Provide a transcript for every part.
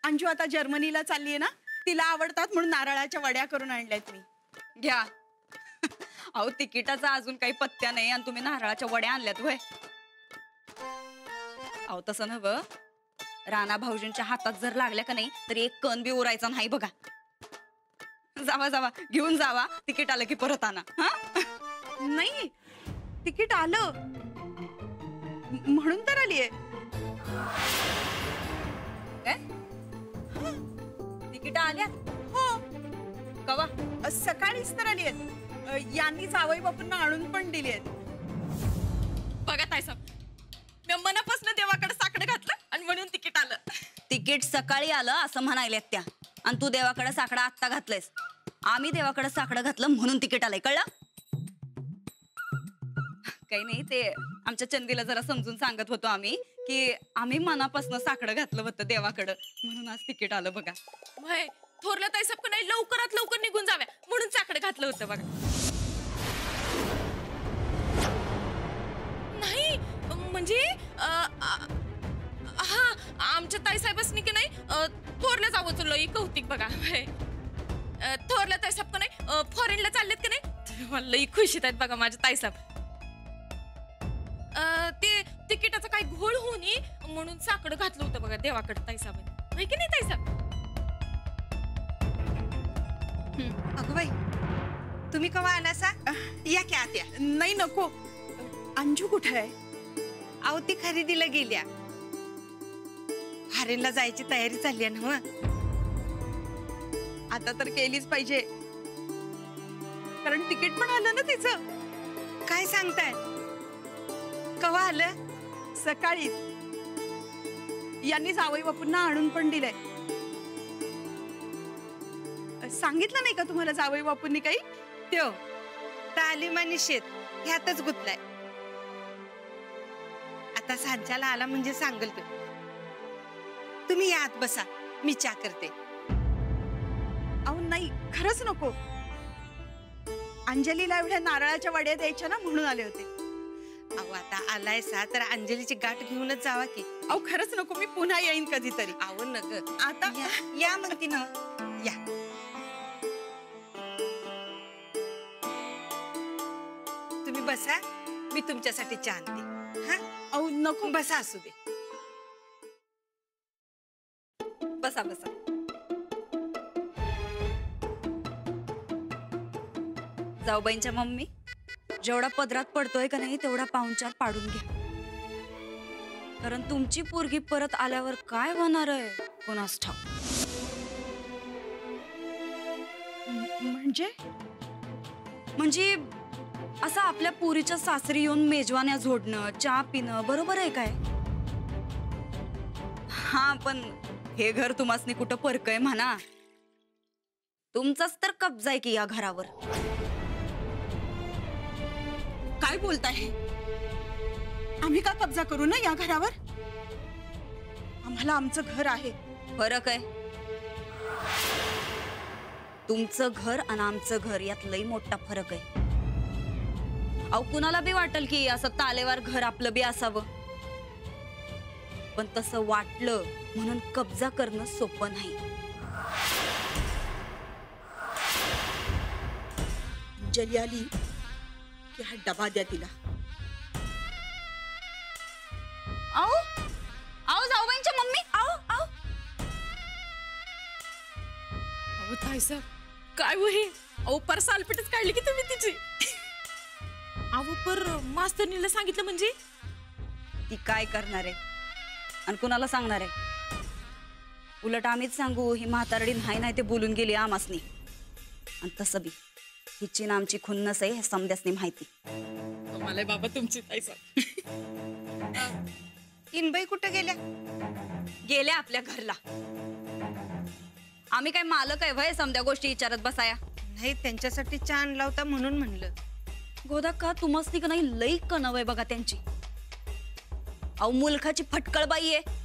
अंजू आता जर्मनीला चाललीये ना, तिला आवडतात म्हणून नारळाच्या वड्या करून आणल्यात मी. घ्या. अहो तिकिटाचा अजून काही पत्त्या नाही आणि तुम्ही नारळाच्या वड्या आणल्यात होय. अहो तसं नव्ह, राणा भाऊजींच्या हातात जर लागल्या का नाही तरी एक कण बी उरायचा नाही बघा. जावा जावा घेऊन जावा, तिकीट आलं की परत आणा. नाही, तिकीट आलं म्हणून तर आलीये. काय तिकीट आल्या? हो, कवा? सकाळीच तर आलीये. यांनी जावई बापूंना आणून पण दिलीयेत. बघा ताईसाहेब, मी मनापासून देवाकडे साकडं घातलं आणि म्हणून तिकीट आलं. तिकीट सकाळी आलं असं म्हणायल्यात त्या, आणि तू देवाकडे साकडं आत्ता घातलंयस. आम्ही देवाकडे साकडं घातलं म्हणून तिकीट आलंय, कळलं? काही नाही, ते आमच्या चंदीला जरा समजून सांगत होतो आम्ही की आम्ही मनापासून साकडं घातलं होतं देवाकडं म्हणून आज तिकीट आलं बघा. होय, थोरल्या ताईसाहेब का नाही लवकरात लवकर निघून जाव्या म्हणून साकडं घातलं होतं बघा. नाही म्हणजे हा, आमच्या ताईसाहेबांनी की नाही थोरल्या जावं लई कौतिक बघा. थोरल्या ताईसाहेब का नाही फॉरेनला चाललेत की नाही, मला लई खुशीत आहेत बघा माझ्या ताईसाहेब. ते तिकिटाचा काय घोळ होऊ नये म्हणून साकडं घातलं होतं बघा देवाकडे ताईसाहेबांनी, होय की नाही ताईसाहेब? अगं बाई, तुम्ही केव्हा आलासा? या की आत्या. नाही नको. अंजू कुठे आहे? अहो ती खरेदीला गेल्या. फॉरेनला जायची तयारी चालली आहे ना. आता तर केलीच पाहिजे, कारण तिकीट पण आलं ना तिचं. काय सांगताय? केव्हा आलं? सकाळीच. यांनी जावई बापूंना आणून पण दिलंय. सांगितलं नाही का तुम्हाला जावई बापूंनी काही? त्यो तालीम आणि शेत ह्यातच गुतलाय. आता सांच्याला आला म्हणजे सांगल तुम्ही या आत बसा, मी चहा करते. अहो नाही, खरंच नको. अंजलीला एवढ्या नारळाच्या वड्या द्यायच्या ना म्हणून आले होते. अहो आता आलायसा तर अंजलीची गाठ घेऊनच जावा की. अहो खरंच नको, मी पुन्हा येईन कधीतरी. अहो नग, आता या म्हणती ना. या तुम्ही बसा, मी तुमच्यासाठी चहा आणते. हा, अहो नको. बसा, असू दे. बसा बसा. जाऊबाईंच्या मम्मी, जेवढा पदरात पडतोय का नाही तेवढा पाहुणचार पाडून घ्या, कारण तुमची पोरगी परत आल्यावर काय होणार आहे कोणास ठाऊक. म्हणजे असं आपल्या पोरीच्या सासरी येऊन मेजवान्या झोडणं, चहा पिणं बरोबर आहे काय? हा, पण हे घर तुम्हासनी कुठं परकय म्हणा. तुमचाच तर कब्जा आहे की या घरावर. काय बोलताय? आम्ही का कब्जा करू ना या घरावर? आम्हाला आमचं घर आहे. फरक आहे. तुमचं घर आणि आमचं घर यात लई मोठा फरक आहे. अहो कुणाला बी वाटेल की असं तालेवार घर आपलं बी असावं, पण तसं वाटलं म्हणून कब्जा करणं सोपं नाही. अंजली आली की हा डबा द्या तिला. आओ आओ जाऊबाईंच्या मम्मी, आओ आओ. अहो ताईसाहेब काय हो हे? अहो पर सालपीटच काढली की तुम्ही तिची. अहो पर मास्तरनीला सांगितलं म्हणजे? ती काय करणार आहे आणि कुणाला सांगणार आहे? उलट आम्हीच सांगू, ही म्हातारडी नाही ते बोलून गेली आमासनी. आणि तसं बी हिची ना आमची खुन्नस आहे हे समद्यासनी माहिती. मला बाबा तुमची ताईसाहेब. इनबाई कुठं गेल्या? गेल्या आपल्या घरला. आम्ही काय मालक आहे वय समद्या गोष्टी विचारत बसाया? नाही, त्यांच्यासाठी चहा आणला होता म्हणून म्हणलं. गोदा का तुमसनी का नाही लई कणव आहे बघा त्यांची. अहो मुलखाची फटकळ बाई आहे.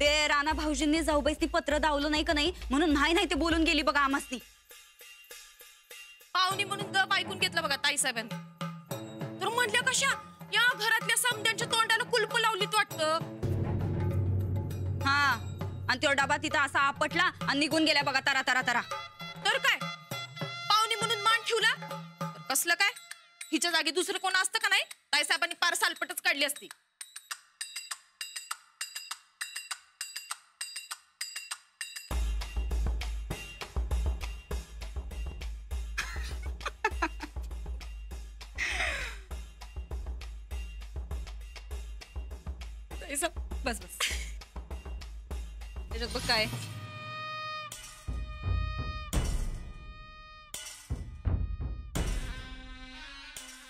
ते राणा भाऊजींनी जाऊबाईस ती पत्र दावलं नाही का नाही म्हणून नाही ते बोलून गेली बघा आमासनी. पाहुणी म्हणून गप ऐकून घेतलं बघा ताईसाहेबांनी. तर म्हटल्या कशा या घरातल्या समद्यांच्या तोंडाला कुलप लावलीत वाटतं. आणि तो डबा तिथं असा आपटला आणि निघून गेल्या बघा तरा तरा तरा. तर काय पाहुणे म्हणून मान ठेवला तर कसलं काय? हिच्या जागी दुसरं कोण असतं का नाही? ताईसाहेबांनी पार सालपटच काढली असती. बस बस त्याच्यात बघ काय.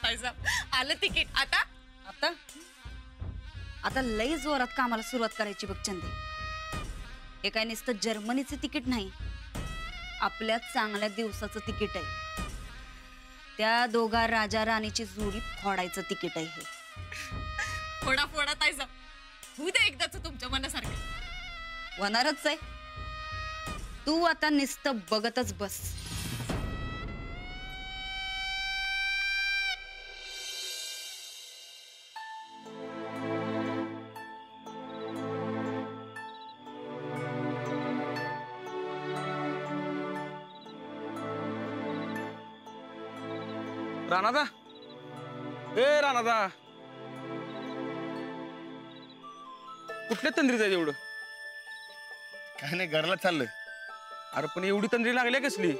ताईसाहेब आलं तिकीट. आता आता आता लई जोरात कामाला सुरुवात करायची बघ चंदे. हे काय नुसतं जर्मनीचं तिकीट नाही, आपल्या चांगल्या दिवसाचं तिकीट आहे. त्या दोघा राजा राणीची जोडी फोडायचं तिकीट आहे हे. फोडा फोडा ताईसाहेब, होऊ दे एकदाच तुमच्या मनासारखं. होणारच आहे. तू आता नुसतं बघतच बस. राणादा, ए राणादा, कुठल्या तंद्रीत आहे एवढं? काय नाही, घरला चाललोय. अरे पण एवढी तंद्री लागली कसली?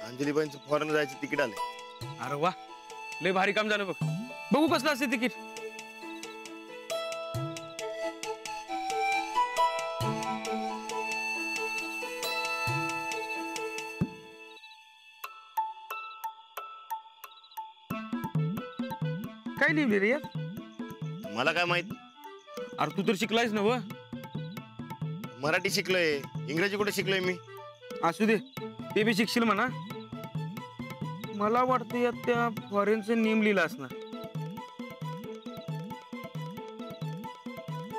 अंजलीबाईंचं फॉरेन जायचं तिकीट आलंय. अरे वा, लय भारी काम झालं बघ. बघू कसलं असते तिकीट. काय लिहिली रे यात? मला काय माहित. अरे तू तर शिकलायस ना व. मराठी शिकलोय, इंग्रजी कुठे शिकलोय मी? असू दे, ते बी शिकशील म्हणा. मला वाटतं यात त्या फॉरेनचे नियम लिहिला असणार.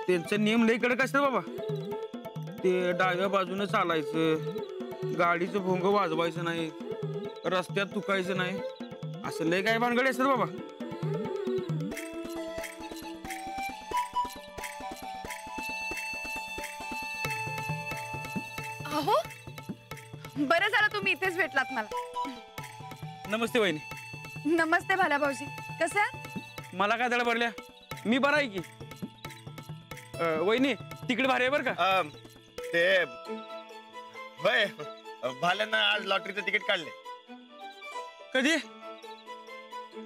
त्यांचे नियम लई कडक असतात बाबा. ते डाव्या बाजूने चालायचं, गाडीचं भोंग वाजवायचं नाही, रस्त्यात थुकायचं नाही, असं लय काय भानगडी असतात बाबा. अहो बरं झालं तुम्ही इथेच भेटलात मला. नमस्ते वहिनी. नमस्ते भाला भाऊजी, कसं आहे? मला काय धडा भरल्या, मी बरा आहे की. वहिनी तिकडे भारी आहे बरं का. ते होय, भाल्यांना आज लॉटरीचं तिकीट काढले. कधी?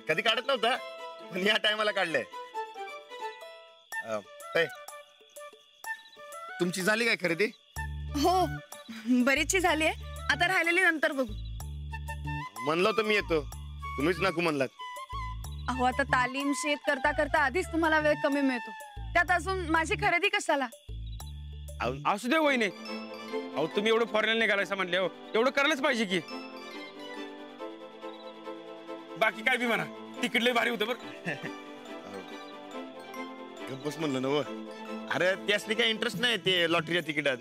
कधी काढत नव्हता, पण या टायमाला काढलंय. तुमची झाली काय खरेदी? हो बरीचशी झाली आहे, आता राहिलेली नंतर बघू. म्हणलो तर मी येतो, तुम्हीच नको म्हणलात. अहो आता तालीम शेत करता करता आधीच तुम्हाला वेळ कमी मिळतो, त्यात अजून माझी खरेदी कशाला? असू दे वहिनी. अहो तुम्ही एवढं फॉरेनला निघालायचं म्हणले, हो एवढं करायलाच पाहिजे की. बाकी काय बी म्हणा, तिकीट लय भारी होतं बरं. गप्पच म्हणलं ना व. अरे त्यासनी काय इंटरेस्ट नाही ते लॉटरीच्या तिकिटात.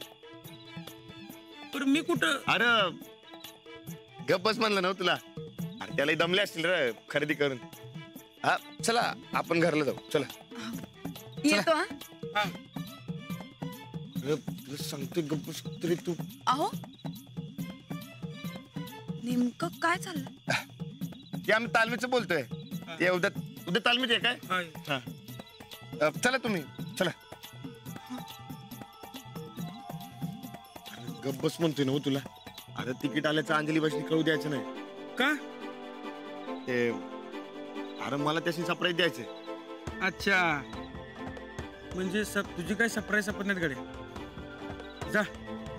तर मी कुठं? अरे गप्पच म्हणलं ना तुला. अरे त्याला दमले असतील रे खरेदी करून. हा चला आपण घरला जाऊ. चला येतो. हा तुला सांगतोय गप्पच तरी तू. अहो नेमकं काय चाललं? ते आम्ही तालमीचं बोलतोय. ते उद्या तालमीत आहे काय? हा चला तुम्ही चला. गप्पच म्हणतोय ना तुला. आता तिकीट आल्याचं अंजलीबाईंनी कळू द्यायचं नाही का? ते अरे मला त्याशी सरप्राईज द्यायचंय. अच्छा, म्हणजे तुझी काय सरप्राईज सापडण्यात गडे. जा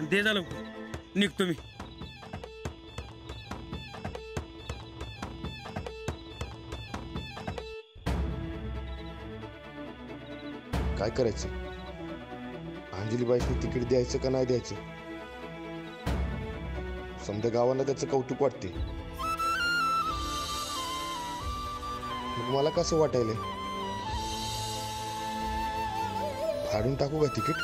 दे, जा लवकर, निघतो मी. काय करायचं? अंजलीबाईंनी तिकीट द्यायचं का नाही द्यायचं? समजा गावांना त्याचं कौतुक वाटते. मग मला कसं वाटायलंय? फाडून टाकू का तिकीट?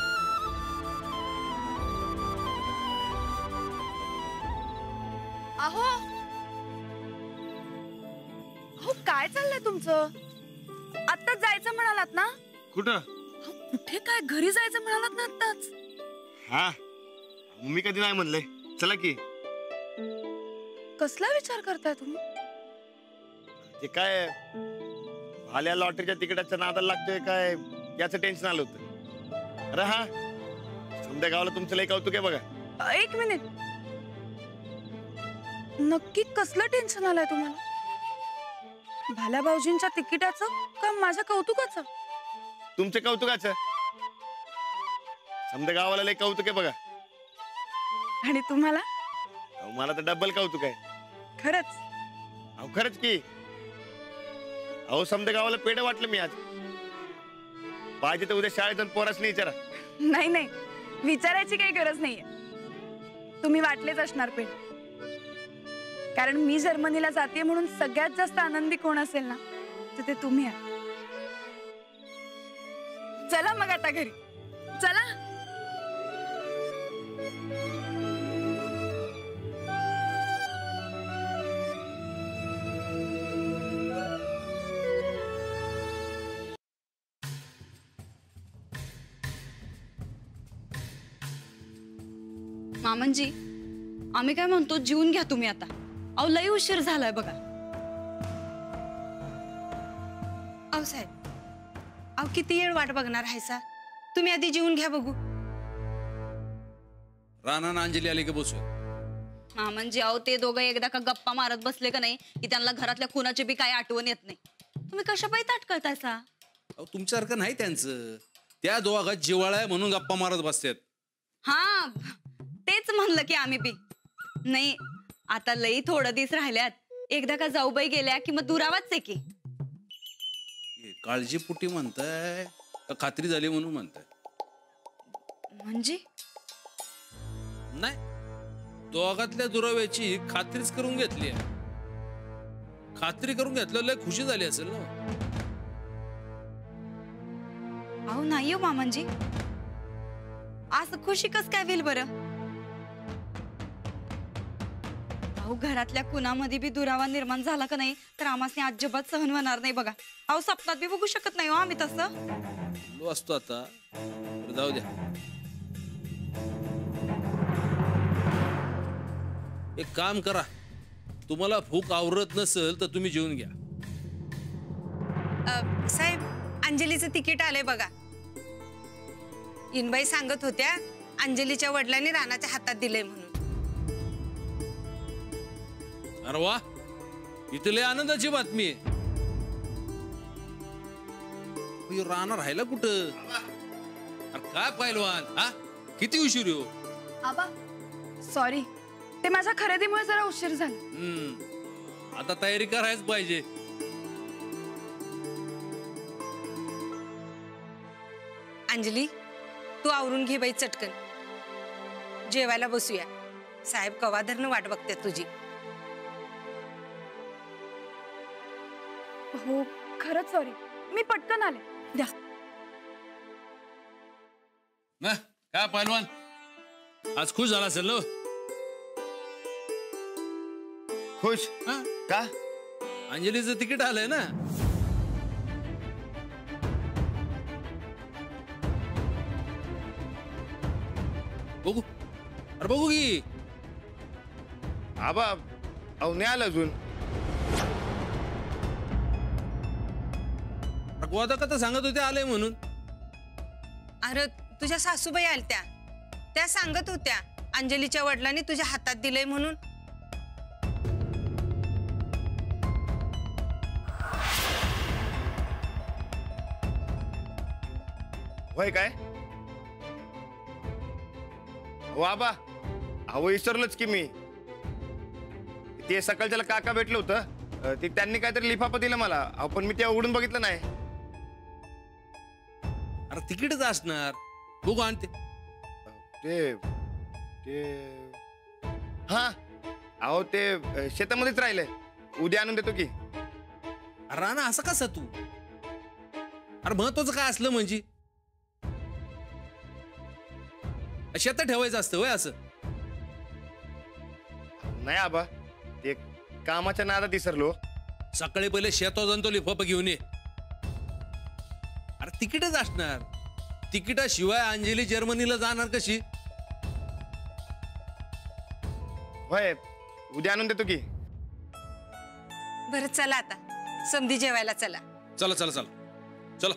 चाललंय तुमचं? आत्ताच जायचं म्हणालात ना? कुठं? कुठे काय, घरी जायचं म्हणालात ना आत्ताच? हा मी कधी नाही म्हणलंय. चला की. कसला विचार करताय तुम्ही? ते काय आल्या लॉटरीच्या तिकिटाच्या नादाला लागतोय काय याचं टेन्शन आलं होतं. अरे हा समजा गावाला तुमचं लय कौतुक आहे बघा. एक मिनिट, नक्की कसलं टेन्शन आलंय तुम्हाला? भाल्या भाऊजींच्या तिकिटाचं का माझ्या कौतुकाचं? तुमच्या कौतुकाचं. समजा गावाला लय कौतुक आहे बघा. आणि तुम्हाला? अहो, मला तर डबल कौतुक आहे. खरंच? अहो खरंच की. अहो समजा गावाला पेढ वाटलं मी आज. पाहिजे तर उद्या शाळेत जाऊन पोरासनी विचारा. नाही नाही, विचारायची काही गरज नाहीये. तुम्ही वाटलेच असणार पेढ. कारण मी जर्मनीला जाते म्हणून सगळ्यात जास्त आनंदी कोण असेल ना, तर ते तुम्ही आहात. चला मग आता घरी. चला. मामनजी, आम्ही काय म्हणतो, जीवन घ्या तुम्ही आता. अहो लई उशीर झालाय बघा. अहो साहेब, अहो किती वेळ वाट बघणार आहे सा? तुम्ही आधी जेवून घ्या बघू. राणा अंजली आली का बसू? मामनजी, अहो ते दोघं एकदा का गप्पा मारत बसले का नाही की त्यांना घरातल्या खुनाची बी काही आठवण येत नाही. तुम्ही कशा पायी ताट करतायसा? अहो तुमच्यासारखं नाही त्यांचं. त्या दोघात जिवाळा आहे म्हणून गप्पा मारत बसतात. हा, तेच म्हणलं की आम्ही बी. नाही, आता लई थोडं दिवस राहिल्यात. एकदा का जाऊबाई गेल्या की मग दुरावाच आहे की. काळजीपुटी म्हणताय का खात्री झाली म्हणून म्हणताय? म्हणजे नाही, दोघातल्या दुराव्याची खात्रीच करून घेतली. खात्री करून घेतल्यावर लय खुशी झाली असेल ना? अहो नाही हो मामनजी, आज खुशी कस काय होईल बरं? अहो घरातल्या कुणामध्ये बी दुरावा निर्माण झाला का नाही तर आम्हाला अजिबात सहन होणार नाही बघा. अहो सपनात बी बघू शकत नाही हो आम्ही तसं. लो असतो आता, जाऊ द्या. एक काम करा, तुम्हाला भूक आवरत नसेल तर तुम्ही जेवून घ्या. साहेब, अंजलीचं तिकीट आलंय बघा. इनबाई सांगत होत्या अंजलीच्या वडिलांनी राणाच्या हातात दिलंय म्हणून. अरे वा, इथले आनंदाची बातमी आहे. राणा राहिला कुठं? अरे काय पहिलवान, हा किती उशीर हो? आबा सॉरी, ते माझ्या खरेदीमुळे जरा उशीर झाला. आता तयारी करायच पाहिजे. अंजली, तू आवरून घे बाई चटकन. जेवायला बसूया. साहेब कवाधरनं वाट बघतात तुझी. हो खरंच सॉरी, मी पटकन आले. द्या. ना काय पहिलवान, आज खुश झाला असेल ना? खुश? हा? का? अंजलीचं तिकीट आलंय ना. बघू, अरे बघू की. आबा अहो नाही आलं अजून. गोदा कथा सांगत होते आले म्हणून. अरे तुझ्या सासूबाई आलत्या, त्या सांगत होत्या अंजलीच्या वडिलांनी तुझ्या हातात दिलंय म्हणून. होय काय? हो आबा, अहो विसरलोच की मी. ते सकाळच्याला काका भेटलं होतं, ते त्यांनी काहीतरी लिफाफा दिला मला. अहो पण मी ते उघडून बघितलं नाही. अरे तिकीटच असणार, बघू आणते. ते ते हा, अहो ते शेतामध्येच राहिलंय, उद्या आणून देतो की. अरे राणा असं कसं तू? अरे महत्वाचं काय असलं म्हणजे शेतात ठेवायचं असतं वय असं? नाही आबा, ते कामाच्या नादात विसरलो. सकाळी पहिले शेतात जाऊन तो लिफाफा घेऊन ये. अरे तिकीटच असणार. तिकिटाशिवाय अंजली जर्मनीला जाणार कशी? होय, उद्या आणून देतो की. बरं चला आता समधी जेवायला चला. चला चला चला चला.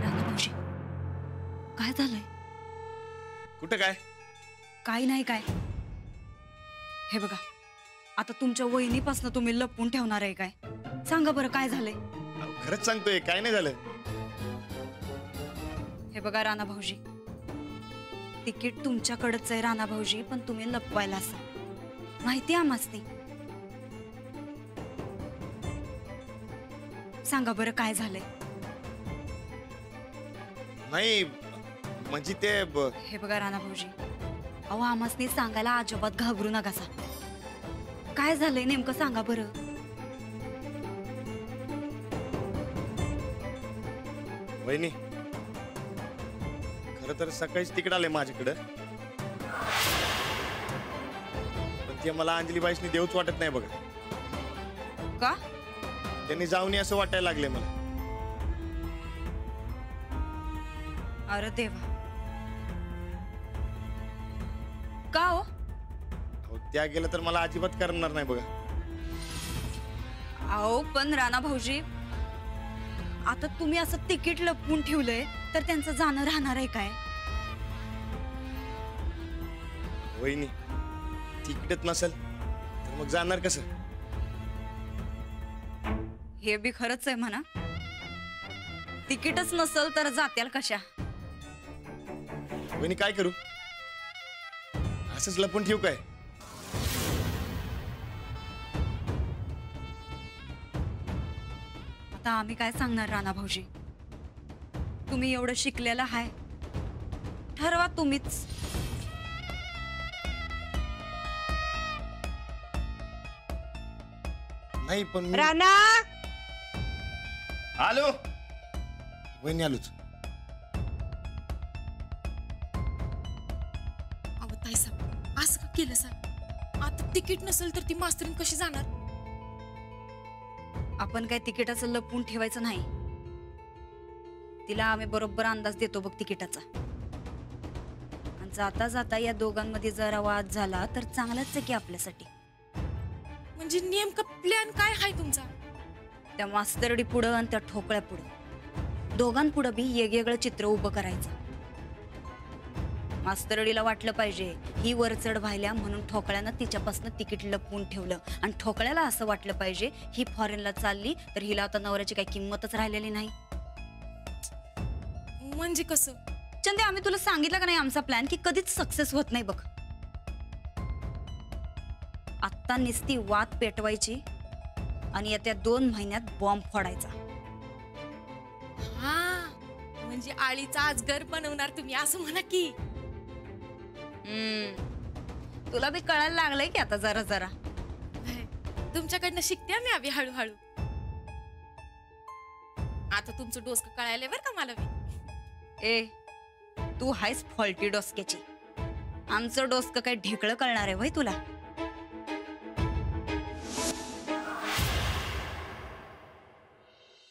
राधा मावशी, काय झालंय? कुठं काय? काही नाही काय. हे बघा, आता तुमच्या वहिनीपासून तुम्ही लपवून ठेवणार आहे काय? सांगा बरं काय झालंय? अहो, खरंच सांगतोय, काय नाही झालं. हे बघा राणा भाऊजी, तिकीट तुमच्याकडेच आहे राणा भाऊजी, पण तुम्ही लपवायला असं माहिती आम्हासनी. सांगा बरं काय झालंय? नाही म्हणजे ते हे बघा राणा भाऊजी, अहो आम्हासनी सांगायला अजिबात घाबरू नकासा. काय झालंय नेमकं सांगा बरं. वहिनी, खरं तर सकाळीच तिकीट आले माझ्याकडं, पण ते मला अंजलीबाईसनी देऊच वाटत नाही बघा. का? त्यांनी जाऊन असं वाटायला लागले मला. अरे देवा, का हो? अहो, त्या गेलं तर मला अजिबात करणार नाही बघा. अहो पण राणा भाऊजी, आता तुम्ही असं तिकीट लपवून ठेवलंय तर त्यांचं जाणं राहणार आहे काय? वहिनी, तिकीटच नसेल तर मग जाणार कसं? हे बी खरंच आहे म्हणा. तिकीटच नसल तर जात्याल कशा? वहिनी काय करू? असंच लपून ठेवू काय? आता आम्ही काय सांगणार राणा भाऊजी? तुम्ही एवढं शिकलेला हाय, ठरवा तुम्हीच. नाही पण मी- राणा, आलो. वहिनी आलोच. अहो ताईसाहेब, असं का केलं सर? आता तिकीट नसेल तर ती मास्तरीन कशी जाणार? आपण काय तिकिटाचं लपवून ठेवायचं नाही. तिला आम्ही बरोबर अंदाज देतो बघ तिकिटाचा. आणि जाता जाता या दोघांमध्ये जरा वाद झाला तर चांगलाच आहे की आपल्यासाठी. म्हणजे नेमका प्लॅन काय आहे तुमचा? त्या मास्तरडी पुढं आणि त्या ठोकळ्या पुढं, दोघांपुढं बी वेगवेगळं चित्र उभं करायचं. मास्तरडीला वाटलं पाहिजे ही वरचढ व्हायला म्हणून ठोकळ्यानं तिच्यापासून तिकीट लपवून ठेवलं, आणि ठोकळ्याला असं वाटलं पाहिजे ही फॉरेनला चालली तर हिला आता नवऱ्याची काही किंमतच राहिलेली नाही. म्हणजे कसं? चंदे, आम्ही तुला सांगितलं का नाही आमचा प्लॅन की कधीच सक्सेस होत नाही बघ. आत्ता निस्ती वाद पेटवायची आणि येत्या 2 महिन्यात बॉम्ब फोडायचा. हा, म्हणजे आळीचा अजगर बनवणार तुम्ही असं म्हणा की. तुला बी कळायला लागलंय की आता जरा जरा. तुमच्याकडनं शिकते मी अभि हळूहळू. आता तुमचं डोसकं कळायलंय बरं का मला बी. ए, तू हायस फॉल्टी डोसक्याची. आमचं डोसकं काय ढेकळं कळणार आहे वय तुला?